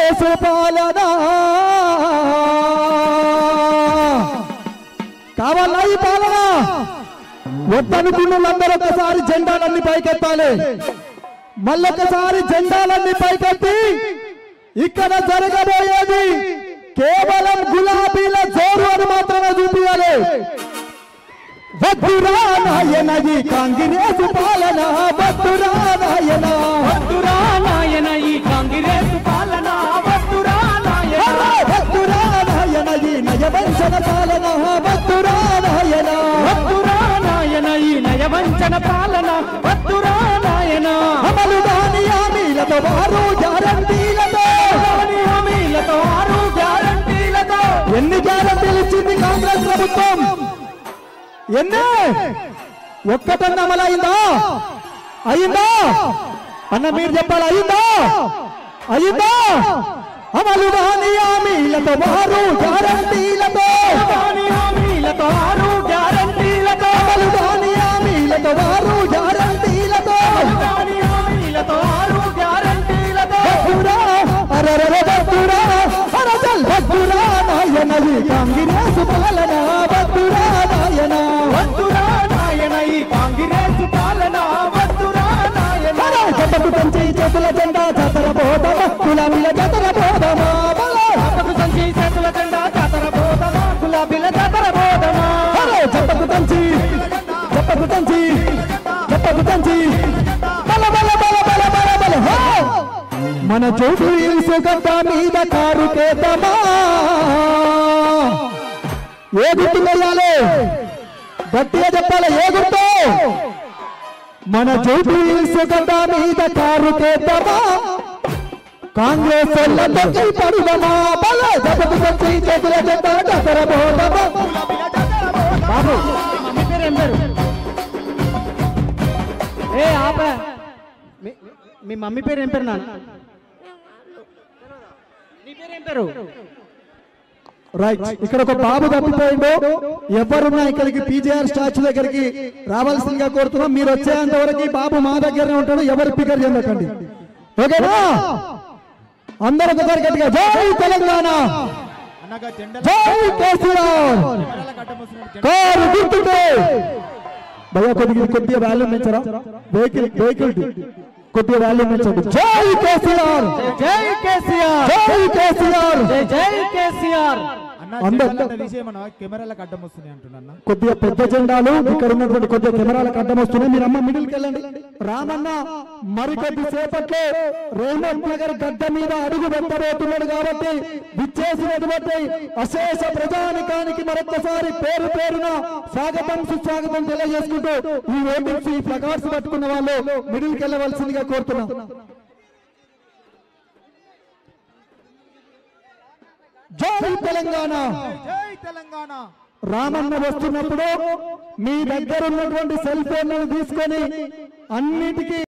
కాంగ్రెస్ పాలన కావాలా ఈ పాలన వద్దనుకున్న వాళ్ళందరూ ఒకసారి జెండాలన్నీ పైకెత్తాలి మళ్ళొకసారి జెండాలన్నీ పైకెత్తి ఇక్కడ జరగబోయేది కేవలం గులాబీల జోరు అని మాత్రమే చూపించాలి వద్దురా నాయన ఈ కాంగ్రెస్ పాలన వద్దురా నాయన ఈ కాంగ్రెస్ పాలన వద్దురా నాయన ఈ నయవంచన పాలన వద్దురా నాయన ఈ నయవంచన పాలన వద్దురా నాయన అమలు కాని హామీలతో వారు గ్యారంటీలతో ఎన్ని గ్యారంటీలు ఇచ్చింది కాంగ్రెస్ ప్రభుత్వం ఎన్ని ఒక్కటన్నా అమలైందా అయిందా అన్న మీరు చెప్పాలి అయిందా అమలు కాని హామీలతో వారు గ్యారంటీలతో అమలు కాని హామీలతో వారు గ్యారంటీలతో వద్దురా నాయన ఈ కాంగ్రెస్ పాలన వద్దురా నాయన ఈ కాంగ్రెస్ పాలన వద్దురా నాయన జతకు సంచి చేతుల జెండా జాతర పోదమా గులాబీల జాతర పోదమా జతకు సంచి చేతుల జెండా జాతర పోదమా గులాబీల జాతర పోదమా జతకు సంచి బల బల బల బల బల బల మన చోటు ఇసుగడ్డ మీద కారు కేతమా ఏ గుర్తు వేయాలి గట్టిగా చెప్పాలి ఏ గుర్తు మన చోటు ఇసుగడ్డ మీద కారు కేతమా కాంగ్రెస్ వాళ్ళకి పడుదమా బల జతకు సంచి చేతుల జెండా జాతర పోదమా బాబు మమ్మీ పేరు ఏం పేరు ఏ ఆప మీ మమ్మీ పేరు ఏం పేరు నాన్న నీ పేరు ఏం పేరు రైట్ ఇక్కడ ఒక బాబు తప్పిపోయిండు ఎవరున్నా ఇక్కడికి పీజీఆర్ స్టాచ్యూ దగ్గరికి రావాల్సిందిగా కోరుతున్నాం మీరు వచ్చేంత వరకు బాబు మా దగ్గరనే ఉంటాడు ఎవరు పికర్ చెందకండి ఓకేనా అందరూ ఒకసారి గట్టిగా జై తెలంగాణ జై కేసీఆర్ కారు గుర్తుంటే భయ్యా కొద్దిగా వాల్యూ పెంచరా వెహికల్ కొద్దిగా వాల్యూ పెంచండి జై కేసీఆర్ కెమెరాలకు అడ్డం వస్తున్నాయి అంటున్నా కొద్దిగా పెద్ద జెండాలు ఇక్కడ ఉన్నటువంటి కొద్దిగా కెమెరాలకు అడ్డం వస్తున్నాయి మీరు అమ్మ మిడిల్కి వెళ్ళండి రామన్న మరికొద్ది సేపట్లో రేవంత్ నగర్ గడ్డ మీద అడుగు పెట్టబోతున్నాడు కాబట్టి విచ్చేసినటువంటి అశేష ప్రజానికానికి మరొకసారి పేరు పేరున స్వాగతం సుస్వాగతం తెలియజేసుకుంటూ ఈ ఓటింగ్స్ ఈ ప్లకార్డ్స్ పట్టుకున్న వాళ్ళు మిడిల్కి వెళ్ళవలసిందిగా కోరుతున్నాం జై తెలంగాణ రామన్న వస్తున్నప్పుడు మీ దగ్గర ఉన్నటువంటి సెల్ ఫోన్లను తీసుకొని అన్నిటికీ